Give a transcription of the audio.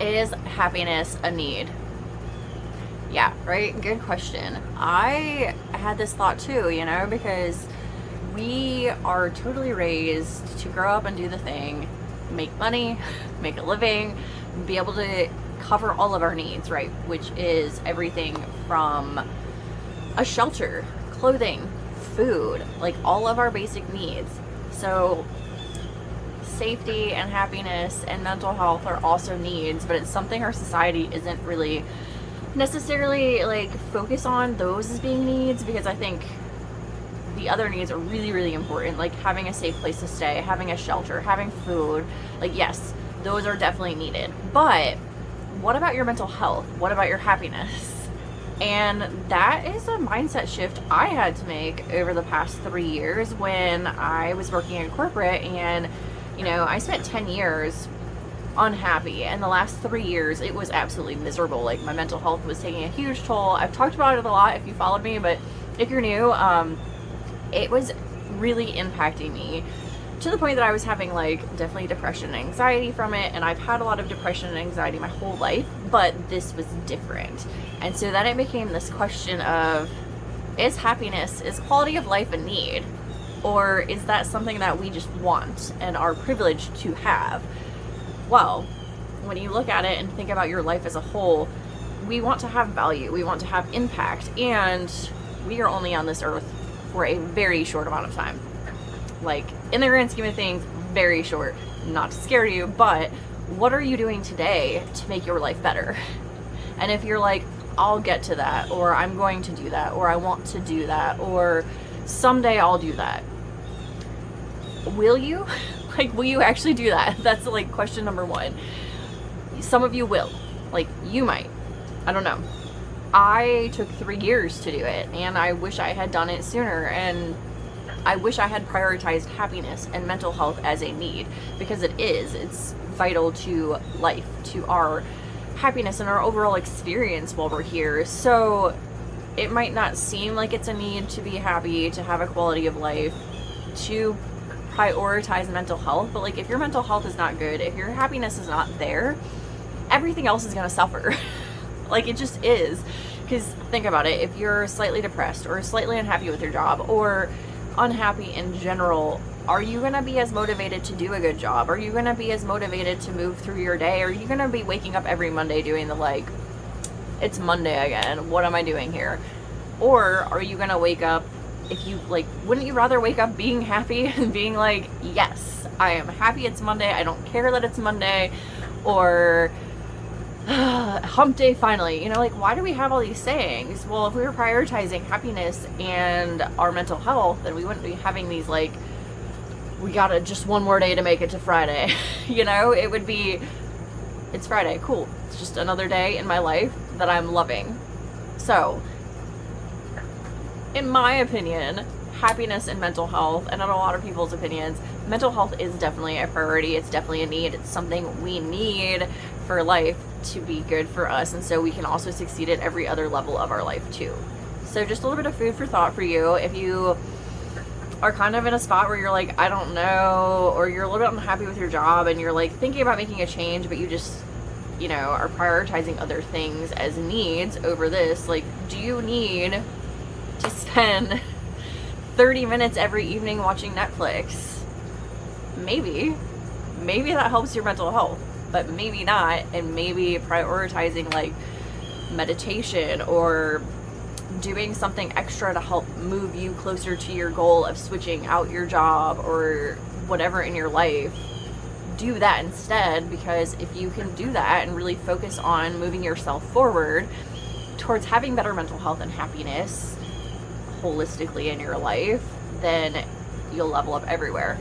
Is happiness a need? Yeah, right? Good question. I had this thought too, because we are totally raised to grow up and do the thing, make money, make a living, be able to cover all of our needs, right? Which is everything from a shelter, clothing, food, like all of our basic needs. So safety and happiness and mental health are also needs, but it's something our society isn't really necessarily like focus on those as being needs, because I think the other needs are really, really important, like having a safe place to stay, having a shelter, having food. Like, yes, those are definitely needed. But what about your mental health? What about your happiness? And that is a mindset shift I had to make over the past 3 years when I was working in corporate. And, I spent 10 years unhappy, and the last 3 years it was absolutely miserable. Like, my mental health was taking a huge toll. I've talked about it a lot if you followed me, but if you're new, it was really impacting me to the point that I was having like definitely depression and anxiety from it. And I've had a lot of depression and anxiety my whole life, but this was different. And so then it became this question of, is happiness, is quality of life a need? Or is that something that we just want and are privileged to have? Well, when you look at it and think about your life as a whole, we want to have value, we want to have impact, and we are only on this earth for a very short amount of time. Like, in the grand scheme of things, very short. Not to scare you, but what are you doing today to make your life better? And if you're like, I'll get to that, or I'm going to do that, or I want to do that, or someday I'll do that, will you? Like, will you actually do that? That's like question number one. Some of you will. Like, you might. I don't know. I took 3 years to do it, and I wish I had done it sooner, and I wish I had prioritized happiness and mental health as a need, because it's vital to life, to our happiness and our overall experience while we're here. So it might not seem like it's a need to be happy, to have a quality of life, to prioritize mental health, but like, if your mental health is not good, if your happiness is not there, everything else is going to suffer. Like, it just is. Because think about it, if you're slightly depressed or slightly unhappy with your job or unhappy in general, are you going to be as motivated to do a good job? Are you going to be as motivated to move through your day? Are you going to be waking up every Monday doing the like, it's Monday again, what am I doing here? Or are you going to wake up, if you like, wouldn't you rather wake up being happy and being like, yes, I am happy it's Monday, I don't care that it's Monday, or hump day finally. Like, why do we have all these sayings? Well, if we were prioritizing happiness and our mental health, then we wouldn't be having these like, we gotta just one more day to make it to Friday. It would be, it's Friday, cool, it's just another day in my life that I'm loving. So in my opinion, happiness and mental health, and in a lot of people's opinions, mental health is definitely a priority. It's definitely a need. It's something we need for life to be good for us, and so we can also succeed at every other level of our life too. So just a little bit of food for thought for you. If you are kind of in a spot where you're like, I don't know, or you're a little bit unhappy with your job and you're like thinking about making a change, but you just are prioritizing other things as needs over this, like, do you need to spend 30 minutes every evening watching Netflix? Maybe that helps your mental health, but maybe not. And maybe prioritizing like meditation or doing something extra to help move you closer to your goal of switching out your job or whatever in your life, do that instead. Because if you can do that and really focus on moving yourself forward towards having better mental health and happiness holistically in your life, then you'll level up everywhere.